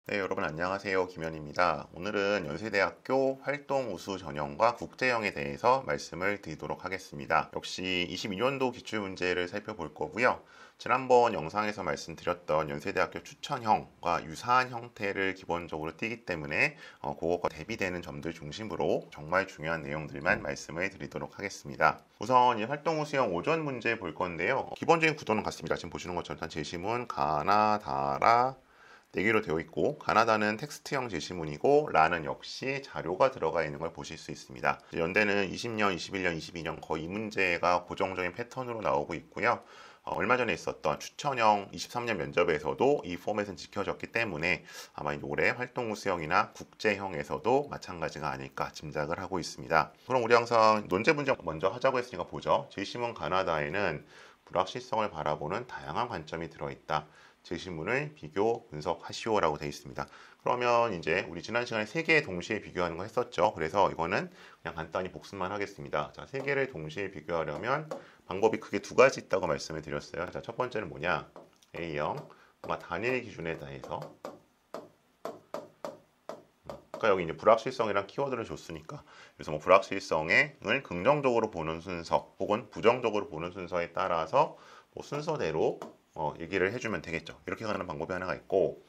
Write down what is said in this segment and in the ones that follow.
네, 여러분 안녕하세요. 김현입니다. 오늘은 연세대학교 활동우수 전형과 국제형에 대해서 말씀을 드리도록 하겠습니다. 역시 22년도 기출문제를 살펴볼 거고요. 지난번 영상에서 말씀드렸던 연세대학교 추천형과 유사한 형태를 기본적으로 띄기 때문에 그것과 대비되는 점들 중심으로 정말 중요한 내용들만 말씀을 드리도록 하겠습니다. 우선 이 활동우수형 오전 문제 볼 건데요. 기본적인 구도는 같습니다. 지금 보시는 것처럼 일단 제시문 가나다라 4개로 되어 있고, 가나다는 텍스트형 제시문이고 라는 역시 자료가 들어가 있는 걸 보실 수 있습니다. 연대는 20년, 21년, 22년 거의 이 문제가 고정적인 패턴으로 나오고 있고요. 얼마 전에 있었던 추천형 23년 면접에서도 이 포맷은 지켜졌기 때문에 아마 올해 활동우수형이나 국제형에서도 마찬가지가 아닐까 짐작을 하고 있습니다. 그럼 우리 항상 논제 문제 먼저 하자고 했으니까 보죠. 제시문 가나다에는 불확실성을 바라보는 다양한 관점이 들어있다. 제시문을 비교 분석하시오라고 되어 있습니다. 그러면 이제 우리 지난 시간에 3개 동시에 비교하는 거 했었죠. 그래서 이거는 그냥 간단히 복습만 하겠습니다. 자, 3개를 동시에 비교하려면 방법이 크게 2가지 있다고 말씀을 드렸어요. 자, 첫 번째는 뭐냐? A형, 단일 기준에 대해서. 그러니까 여기 이제 불확실성이란 키워드를 줬으니까. 그래서 뭐 불확실성을 긍정적으로 보는 순서 혹은 부정적으로 보는 순서에 따라서 뭐 순서대로 얘기를 해주면 되겠죠. 이렇게 가는 방법이 하나가 있고,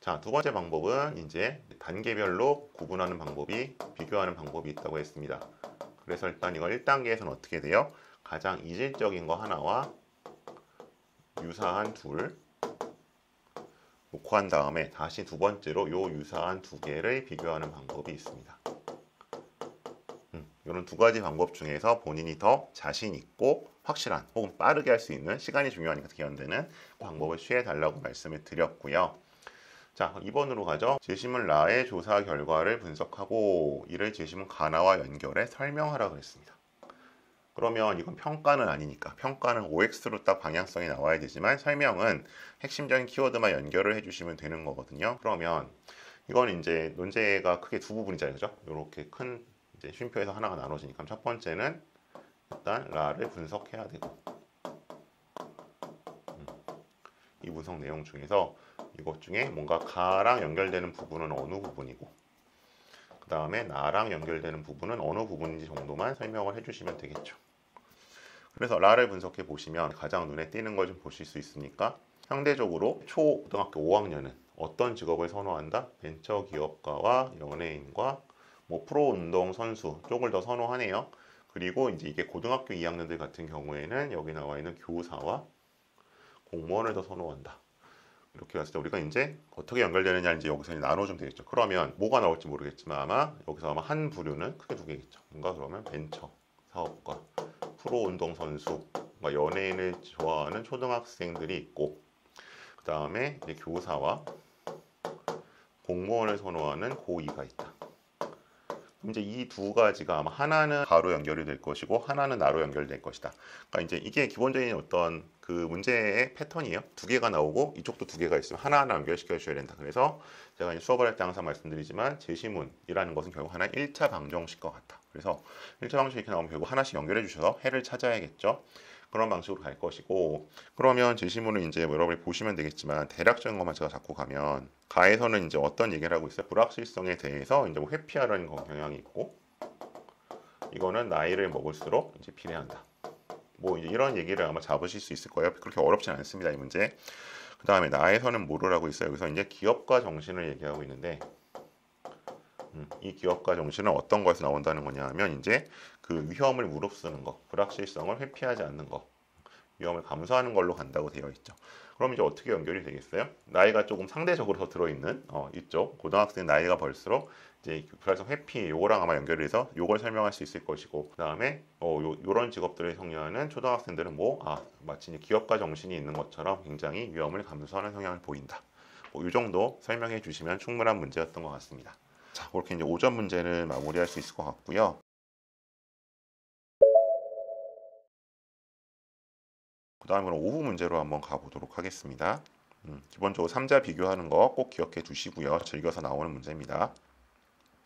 자, 두 번째 방법은 이제 단계별로 구분하는 방법이, 비교하는 방법이 있다고 했습니다. 그래서 일단 이걸 1단계에서는 어떻게 돼요? 가장 이질적인 거 하나와 유사한 둘 놓고 한 다음에 다시 두 번째로 요 유사한 2개를 비교하는 방법이 있습니다. 이런 2가지 방법 중에서 본인이 더 자신 있고 확실한 혹은 빠르게 할 수 있는, 시간이 중요하니까 특히 연대는 방법을 취해 달라고 말씀을 드렸고요. 자, 2번으로 가죠. 제시문 라의 조사 결과를 분석하고 이를 제시문 가나와 연결해 설명하라 그랬습니다. 그러면 이건 평가는 아니니까, 평가는 OX로 딱 방향성이 나와야 되지만 설명은 핵심적인 키워드만 연결을 해주시면 되는 거거든요. 그러면 이건 이제 논제가 크게 2부분이잖아요, 그죠? 이렇게 큰 이제 쉼표에서 하나가 나눠지니까 첫 번째는 일단 라를 분석해야 되고, 이 분석 내용 중에서 이것 중에 뭔가 가랑 연결되는 부분은 어느 부분이고, 그 다음에 나랑 연결되는 부분은 어느 부분인지 정도만 설명을 해주시면 되겠죠. 그래서 라를 분석해 보시면 가장 눈에 띄는 걸 좀 보실 수 있으니까, 상대적으로 초고등학교 5학년은 어떤 직업을 선호한다? 벤처기업가와 연예인과 뭐 프로운동 선수 쪽을 더 선호하네요. 그리고 이제 이게 고등학교 2학년들 같은 경우에는 여기 나와 있는 교사와 공무원을 더 선호한다. 이렇게 했을 때 우리가 이제 어떻게 연결되느냐 이제 여기서 나눠주면 되겠죠. 그러면 뭐가 나올지 모르겠지만 아마 여기서 아마 한 부류는 크게 2개겠죠. 뭔가 그러면 벤처 사업가, 프로운동 선수, 연예인을 좋아하는 초등학생들이 있고, 그 다음에 이제 교사와 공무원을 선호하는 고2가 있다. 이제 이 2가지가 아마 하나는 가로 연결이 될 것이고 하나는 나로 연결될 것이다. 그러니까 이제 이게 기본적인 어떤 그 문제의 패턴이에요. 2개가 나오고 이쪽도 2개가 있으면 하나하나 연결시켜 주셔야 된다. 그래서 제가 이제 수업을 할 때 항상 말씀드리지만 제시문이라는 것은 결국 하나의 1차 방정식과 같다. 그래서 1차 방정식 이렇게 나오면 결국 하나씩 연결해 주셔서 해를 찾아야겠죠. 그런 방식으로 갈 것이고, 그러면 제시문을 이제 여러분이 보시면 되겠지만 대략적인 것만 제가 잡고 가면 가에서는 이제 어떤 얘기를 하고 있어요? 불확실성에 대해서 이제 뭐 회피하려는 경향이 있고, 이거는 나이를 먹을수록 이제 비례한다. 뭐 이제 이런 얘기를 아마 잡으실 수 있을 거예요. 그렇게 어렵진 않습니다, 이 문제. 그 다음에 나에서는 뭐를 하고 있어요? 여기서 이제 기업가 정신을 얘기하고 있는데, 이 기업가 정신은 어떤 거에서 나온다는 거냐 하면 이제 그 위험을 무릅쓰는 거, 불확실성을 회피하지 않는 거, 위험을 감수하는 걸로 간다고 되어 있죠. 그럼 이제 어떻게 연결이 되겠어요? 나이가 조금 상대적으로 더 들어있는 이쪽 고등학생 나이가 벌수록 이제 불확실성 회피 요거랑 아마 연결이 돼서 요걸 설명할 수 있을 것이고, 그 다음에 요런 직업들을 성취하는 초등학생들은 마치 이제 기업가 정신이 있는 것처럼 굉장히 위험을 감수하는 성향을 보인다. 이 정도 설명해 주시면 충분한 문제였던 것 같습니다. 자, 그렇게 이제 오전 문제를 마무리할 수 있을 것 같고요. 그 다음으로 오후 문제로 한번 가보도록 하겠습니다. 기본적으로 3자 비교하는 거 꼭 기억해 두시고요. 즐겨서 나오는 문제입니다.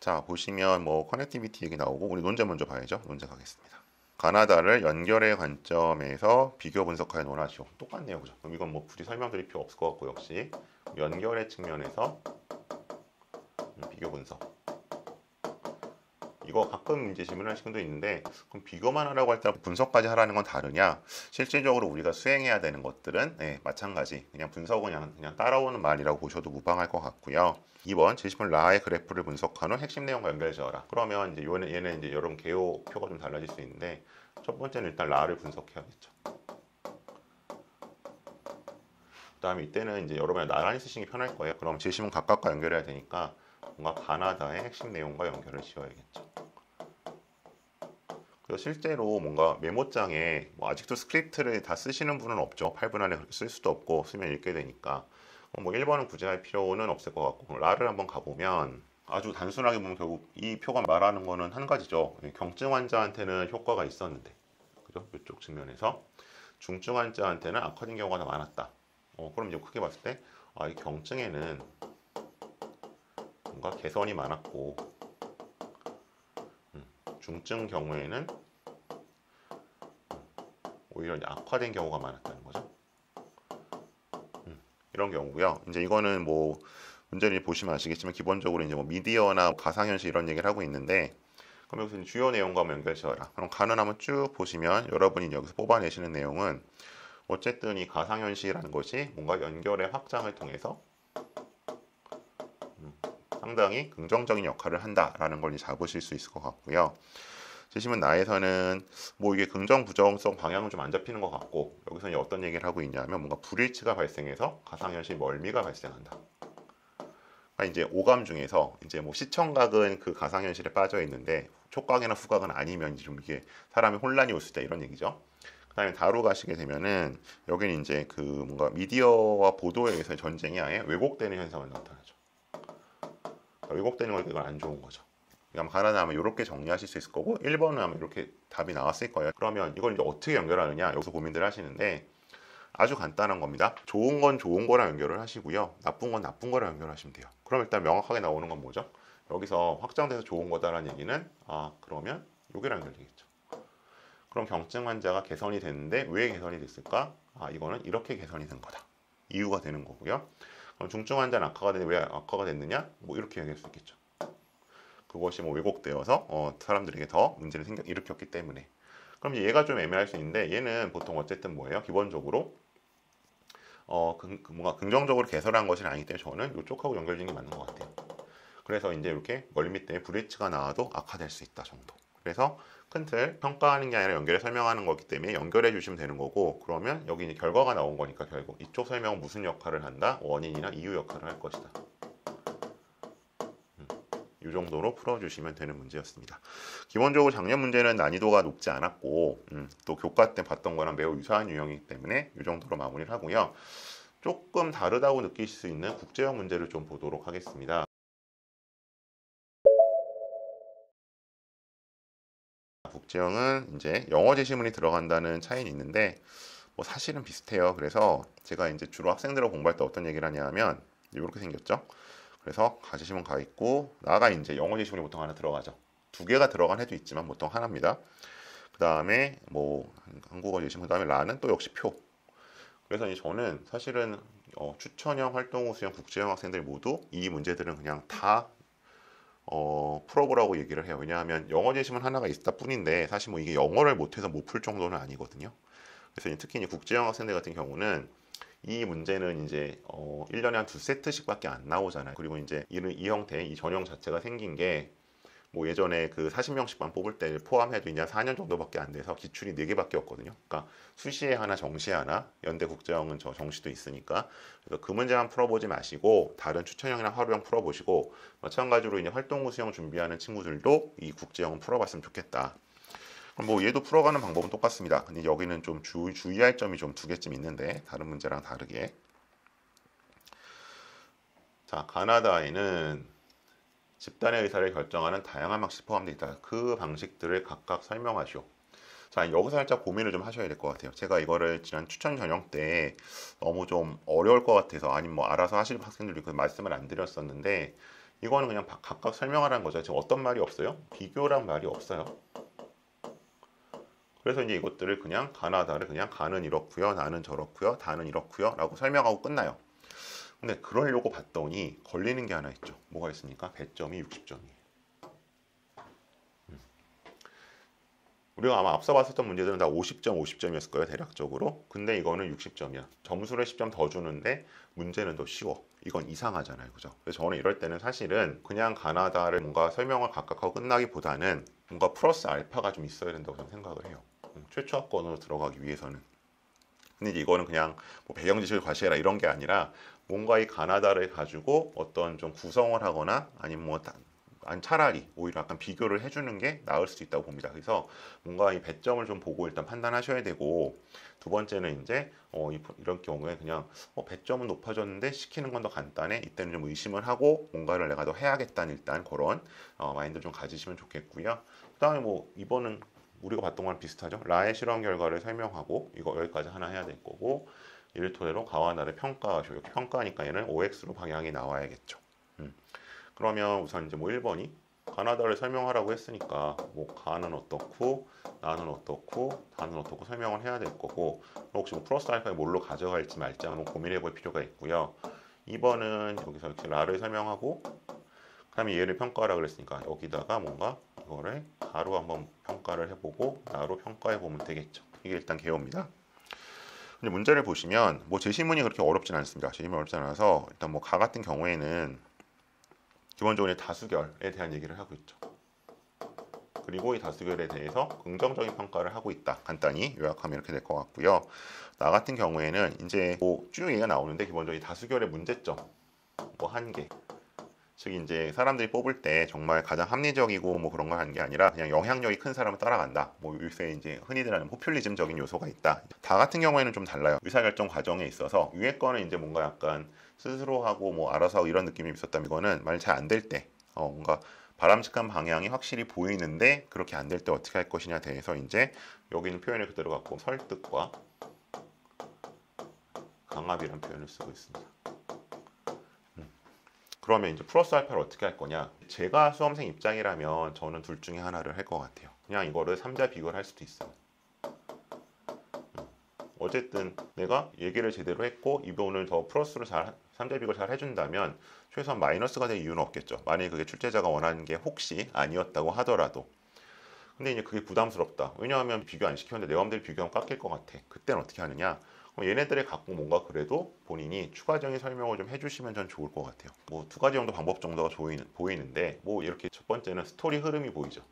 자, 보시면 뭐 커넥티비티 얘기 나오고, 우리 논제 먼저 봐야죠. 논제 가겠습니다. 가나다를 연결의 관점에서 비교 분석하여 논하시오. 똑같네요, 그죠? 그럼 이건 뭐 굳이 설명드릴 필요 없을 것 같고, 역시 연결의 측면에서 비교 분석. 이거 가끔 문제 질문하는 친구도 있는데, 그럼 비교만 하라고 할 때 분석까지 하라는 건 다르냐? 실질적으로 우리가 수행해야 되는 것들은 마찬가지. 그냥 분석은 그냥 따라오는 말이라고 보셔도 무방할 것 같고요. 2번 제시문 라의 그래프를 분석한 후 핵심 내용과 연결 지어라. 그러면 이제 얘는 이제 여러분 개요표가 좀 달라질 수 있는데, 첫 번째는 일단 라를 분석해야겠죠. 그다음에 이때는 이제 여러분이 나란히 쓰시는 게 편할 거예요. 그럼 제시문 각각과 연결해야 되니까 뭔가 가나다의 핵심 내용과 연결을 지어야겠죠. 그래서 실제로 뭔가 메모장에 뭐 아직도 스크립트를 다 쓰시는 분은 없죠. 8분 안에 그렇게 쓸 수도 없고 쓰면 읽게 되니까 뭐 1번은 굳이 할 필요는 없을 것 같고, 라를 한번 가보면 아주 단순하게 보면 결국 이 표가 말하는 거는 한 가지죠. 경증 환자한테는 효과가 있었는데, 그죠? 이쪽 측면에서 중증 환자한테는 악화된 경우가 더 많았다. 그럼 이제 크게 봤을 때 이 경증에는 뭔가 개선이 많았고, 중증 경우에는 오히려 이제 악화된 경우가 많았다는 거죠. 이런 경우고요. 이제 이거는 뭐 문제를 보시면 아시겠지만 기본적으로 이제 뭐 미디어나 가상현실 이런 얘기를 하고 있는데, 그럼 여기서 주요 내용과 연결 지어라. 그럼 간을 한번 쭉 보시면 여러분이 여기서 뽑아내시는 내용은 어쨌든 이 가상현실이라는 것이 뭔가 연결의 확장을 통해서 상당히 긍정적인 역할을 한다라는 걸 잡으실 수 있을 것 같고요. 제시문 나에서는 뭐 이게 긍정 부정성 방향은 좀 안 잡히는 것 같고, 여기서 이제 어떤 얘기를 하고 있냐면 뭔가 불일치가 발생해서 가상현실 멀미가 발생한다. 그러니까 이제 오감 중에서 이제 뭐 시청각은 그 가상현실에 빠져 있는데 촉각이나 후각은 아니면 이제 좀 이게 사람이 혼란이 올 수 있다, 이런 얘기죠. 그다음에 다루 가시게 되면은 여기는 이제 그 뭔가 미디어와 보도에 의해서 전쟁이 아예 왜곡되는 현상을 나타나죠. 그러니까 왜곡되는 건 이건 안 좋은 거죠. 그러니까 하나는 아마 이렇게 정리하실 수 있을 거고, 1번은 아마 이렇게 답이 나왔을 거예요. 그러면 이걸 이제 어떻게 연결하느냐, 여기서 고민들 하시는데 아주 간단한 겁니다. 좋은 건 좋은 거랑 연결을 하시고요, 나쁜 건 나쁜 거랑 연결하시면 돼요. 그럼 일단 명확하게 나오는 건 뭐죠? 여기서 확장돼서 좋은 거다라는 얘기는 그러면 여기랑 연결되겠죠. 그럼 경증 환자가 개선이 됐는데 왜 개선이 됐을까? 이거는 이렇게 개선이 된 거다. 이유가 되는 거고요. 그럼 중증 환자는 악화가 됐는데 왜 악화가 됐느냐? 뭐 이렇게 얘기할 수 있겠죠. 그것이 뭐 왜곡되어서 사람들에게 더 문제를 일으켰기 때문에. 그럼 얘가 좀 애매할 수 있는데, 얘는 보통 어쨌든 뭐예요? 기본적으로 뭔가 긍정적으로 개선한 것이 아니기 때문에 저는 이쪽하고 연결되는 게 맞는 것 같아요. 그래서 이제 이렇게 멀미 때문에 불일치가 나와도 악화될 수 있다 정도. 그래서 큰 틀 평가하는 게 아니라 연결해 설명하는 거기 때문에 연결해 주시면 되는 거고, 그러면 여기 이제 결과가 나온 거니까 결국 이쪽 설명은 무슨 역할을 한다? 원인이나 이유 역할을 할 것이다. 이 정도로 풀어주시면 되는 문제였습니다. 기본적으로 작년 문제는 난이도가 높지 않았고, 또 교과 때 봤던 거랑 매우 유사한 유형이기 때문에 이 정도로 마무리를 하고요. 조금 다르다고 느끼실 수 있는 국제형 문제를 좀 보도록 하겠습니다. 국제형은 이제 영어 제시문이 들어간다는 차이는 있는데 뭐 사실은 비슷해요. 그래서 제가 이제 주로 학생들하고 공부할 때 어떤 얘기를 하냐면 이렇게 생겼죠. 그래서 가제시문 가 있고, 나가 이제 영어 제시문이 보통 하나 들어가죠. 두 개가 들어간 해도 있지만 보통 하나입니다. 그 다음에 뭐 한국어 제시문, 그 다음에 라는 또 역시 표. 그래서 이제 저는 사실은 추천형, 활동 우수형, 국제형 학생들 모두 이 문제들은 그냥 다 풀어보라고 얘기를 해요. 왜냐하면 영어 제시문 하나가 있다 뿐인데 사실 뭐 이게 영어를 못해서 못 풀 정도는 아니거든요. 그래서 특히 이제 국제형 학생들 같은 경우는 이 문제는 이제 1년에 한 2세트씩밖에 안 나오잖아요. 그리고 이제 이 형태, 이 전형 자체가 생긴 게 뭐 예전에 그 40명씩만 뽑을 때 포함해도 이제 4년 정도밖에 안 돼서 기출이 4개밖에 없거든요. 그러니까 수시에 하나, 정시에 하나, 연대 국제형은 저 정시도 있으니까. 그래서 그 문제만 풀어보지 마시고 다른 추천형이나 하루형 풀어보시고, 마찬가지로 이제 활동 우수형 준비하는 친구들도 이 국제형은 풀어봤으면 좋겠다. 뭐 얘도 풀어가는 방법은 똑같습니다. 근데 여기는 좀 주의할 점이 좀 2개쯤 있는데 다른 문제랑 다르게. 자, 가나다에는 집단의 의사를 결정하는 다양한 방식이 포함되어 있다. 그 방식들을 각각 설명하시오. 자, 여기서 살짝 고민을 좀 하셔야 될 것 같아요. 제가 이거를 지난 추천 전형 때 너무 좀 어려울 것 같아서, 아니면 뭐 알아서 하시는 학생들이 그 말씀을 안 드렸었는데, 이거는 그냥 각각 설명하라는 거죠. 지금 어떤 말이 없어요? 비교란 말이 없어요. 그래서 이제 이것들을 그냥 가나다를 그냥 가는 이렇고요, 나는 저렇고요, 다는 이렇고요 라고 설명하고 끝나요. 근데 그러려고 봤더니 걸리는 게 하나 있죠. 뭐가 있습니까? 배점이 60점이에요. 우리가 아마 앞서 봤었던 문제들은 다 50점, 50점이었을 거예요, 대략적으로. 근데 이거는 60점이야. 점수를 10점 더 주는데 문제는 더 쉬워. 이건 이상하잖아요, 그죠? 그래서 저는 이럴 때는 사실은 그냥 가나다를 뭔가 설명을 각각 하고 끝나기보다는 뭔가 플러스 알파가 좀 있어야 된다고 저는 생각을 해요. 최초학번으로 들어가기 위해서는. 근데 이제 이거는 그냥 뭐 배경 지식을 과시해라 이런 게 아니라 뭔가 이 가나다를 가지고 어떤 좀 구성을 하거나 아니면 뭐 아니 차라리 오히려 약간 비교를 해주는 게 나을 수도 있다고 봅니다. 그래서 뭔가 이 배점을 좀 보고 일단 판단하셔야 되고, 두 번째는 이제 이런 경우에 그냥 배점은 높아졌는데 시키는 건 더 간단해, 이때는 좀 의심을 하고 뭔가를 내가 더 해야겠다는 일단 그런 마인드 좀 가지시면 좋겠고요. 그다음에 뭐 이번은 우리가 봤던 거랑 비슷하죠. 라의 실험 결과를 설명하고 이거 여기까지 하나 해야 될 거고, 이를 토대로 가와 나를 평가하셔. 이렇게 평가하니까 얘는 OX로 방향이 나와야겠죠. 그러면 우선 이제 뭐 1번이 가나다를 설명하라고 했으니까 뭐 가는 어떻고 나는 어떻고 다는 어떻고 설명을 해야 될 거고, 혹시 뭐 플러스 알파에 뭘로 가져갈지 말지 한번 고민해 볼 필요가 있고요. 2번은 여기서 이렇게 라를 설명하고 그다음에 얘를 평가하라 그랬으니까 여기다가 뭔가 이거를 가로 한번 평가를 해보고 나로 평가해 보면 되겠죠. 이게 일단 개요입니다. 근데 문제를 보시면 뭐 제시문이 그렇게 어렵진 않습니다. 제시문이 어렵지 않아서 일단 뭐 가 같은 경우에는 기본적으로 다수결에 대한 얘기를 하고 있죠. 그리고 이 다수결에 대해서 긍정적인 평가를 하고 있다. 간단히 요약하면 이렇게 될 것 같고요. 나 같은 경우에는 이제 뭐 쭉 얘기가 나오는데 기본적으로 이 다수결의 문제점 뭐 한계, 즉 이제 사람들이 뽑을 때 정말 가장 합리적이고 뭐 그런 걸 하는 게 아니라 그냥 영향력이 큰 사람을 따라간다. 뭐 요새 이제 흔히들 하는 포퓰리즘적인 요소가 있다. 다 같은 경우에는 좀 달라요. 의사결정 과정에 있어서 위에 거는 이제 뭔가 약간 스스로 하고 뭐 알아서 하고 이런 느낌이 있었다면, 이거는 말 잘 안 될 때 뭔가 바람직한 방향이 확실히 보이는데 그렇게 안 될 때 어떻게 할 것이냐에 대해서 이제 여기는 표현을 그대로 갖고 설득과 강압이라는 표현을 쓰고 있습니다. 그러면 이제 플러스 알파를 어떻게 할 거냐? 제가 수험생 입장이라면 저는 둘 중에 하나를 할 것 같아요. 그냥 이거를 3자 비교를 할 수도 있어요. 어쨌든 내가 얘기를 제대로 했고 이 부분을 더 플러스로 잘 3자 비교를 잘 해준다면 최소한 마이너스가 될 이유는 없겠죠. 만약에 그게 출제자가 원하는 게 혹시 아니었다고 하더라도. 근데 이제 그게 부담스럽다. 왜냐하면 비교 안 시켰는데 내 마음대로 비교하면 깎일 것 같아. 그때는 어떻게 하느냐? 얘네들이 갖고 뭔가 그래도 본인이 추가적인 설명을 좀 해주시면 전 좋을 것 같아요. 뭐 두 가지 정도 방법 정도가 보이는데, 뭐 이렇게 첫 번째는 스토리 흐름이 보이죠.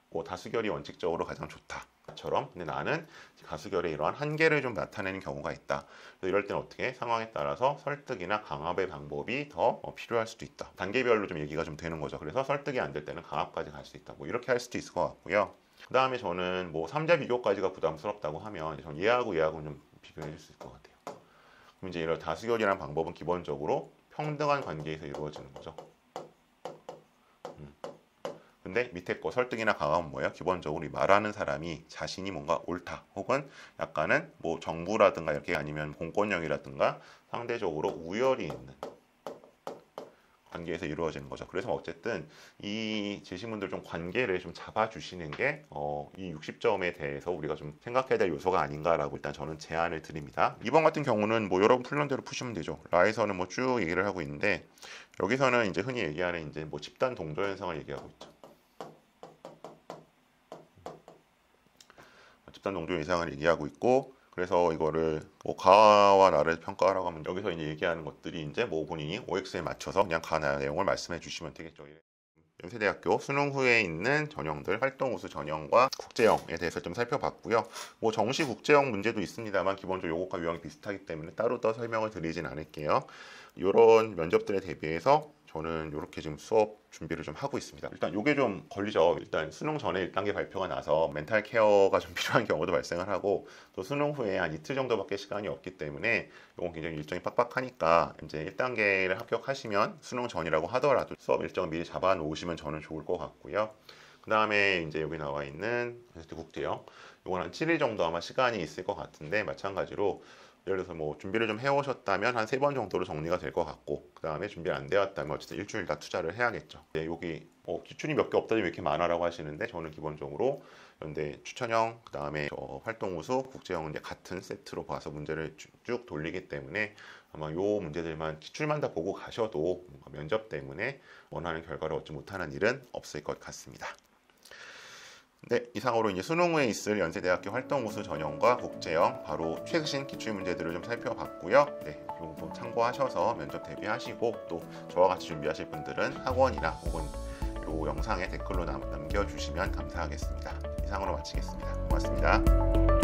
뭐 다수결이 원칙적으로 가장 좋다처럼, 근데 나는 다수결의 이러한 한계를 좀 나타내는 경우가 있다. 이럴 때는 어떻게 상황에 따라서 설득이나 강압의 방법이 더 필요할 수도 있다. 단계별로 좀 얘기가 좀 되는 거죠. 그래서 설득이 안 될 때는 강압까지 갈 수 있다. 뭐 이렇게 할 수도 있을 것 같고요. 그 다음에 저는 뭐 3자 비교까지가 부담스럽다고 하면 저는 얘하고는 좀 비교해 줄 수 있을 것 같아요. 그럼 이제 이런 다수결이라는 방법은 기본적으로 평등한 관계에서 이루어지는 거죠. 근데 밑에 거 설득이나 강압은 뭐예요? 기본적으로 말하는 사람이 자신이 뭔가 옳다, 혹은 약간은 뭐 정부라든가 이렇게 아니면 공권력이라든가 상대적으로 우열이 있는 관계에서 이루어지는 거죠. 그래서 어쨌든 이 제시문들 좀 관계를 좀 잡아주시는 게 이 60점에 대해서 우리가 좀 생각해야 될 요소가 아닌가라고 일단 저는 제안을 드립니다. 이번 같은 경우는 뭐 여러분 풀는 대로 푸시면 되죠. 라에서는 뭐 쭉 얘기를 하고 있는데 여기서는 이제 흔히 얘기하는 이제 뭐 집단 동조 현상을 얘기하고 있죠. 집단 동조 현상을 얘기하고 있고, 그래서 이거를 뭐 가와 나를 평가하라고 하면 여기서 이제 얘기하는 것들이 이제 뭐 본인이 OX에 맞춰서 그냥 가나 내용을 말씀해 주시면 되겠죠. 연세대학교 수능 후에 있는 전형들, 활동 우수 전형과 국제형에 대해서 좀 살펴봤고요. 뭐 정시 국제형 문제도 있습니다만 기본적으로 요것과 유형이 비슷하기 때문에 따로 더 설명을 드리진 않을게요. 이런 면접들에 대비해서 저는 이렇게 지금 수업 준비를 좀 하고 있습니다. 일단 이게 좀 걸리죠. 일단 수능 전에 1단계 발표가 나서 멘탈 케어가 좀 필요한 경우도 발생을 하고, 또 수능 후에 한 이틀 정도밖에 시간이 없기 때문에 이건 굉장히 일정이 빡빡하니까 이제 1단계를 합격하시면 수능 전이라고 하더라도 수업 일정을 미리 잡아 놓으시면 저는 좋을 것 같고요. 그 다음에 이제 여기 나와 있는 국제형, 이건 한 7일 정도 아마 시간이 있을 것 같은데, 마찬가지로 예를 들어서 뭐 준비를 좀 해오셨다면 한 3번 정도로 정리가 될 것 같고, 그 다음에 준비 안 되었다면 어쨌든 일주일 다 투자를 해야겠죠. 여기 기출이 몇 개 없다니 왜 이렇게 많아라고 하시는데, 저는 기본적으로 연대 추천형, 그 다음에 활동 우수, 국제형은 이제 같은 세트로 봐서 문제를 쭉 돌리기 때문에 아마 요 문제들만 기출만 다 보고 가셔도 뭔가 면접 때문에 원하는 결과를 얻지 못하는 일은 없을 것 같습니다. 네, 이상으로 이제 수능 후에 있을 연세대학교 활동우수 전형과 국제형 바로 최신 기출 문제들을 좀 살펴봤고요. 네, 요거 참고하셔서 면접 대비하시고, 또 저와 같이 준비하실 분들은 학원이나 혹은 요 영상에 댓글로 남겨주시면 감사하겠습니다. 이상으로 마치겠습니다. 고맙습니다.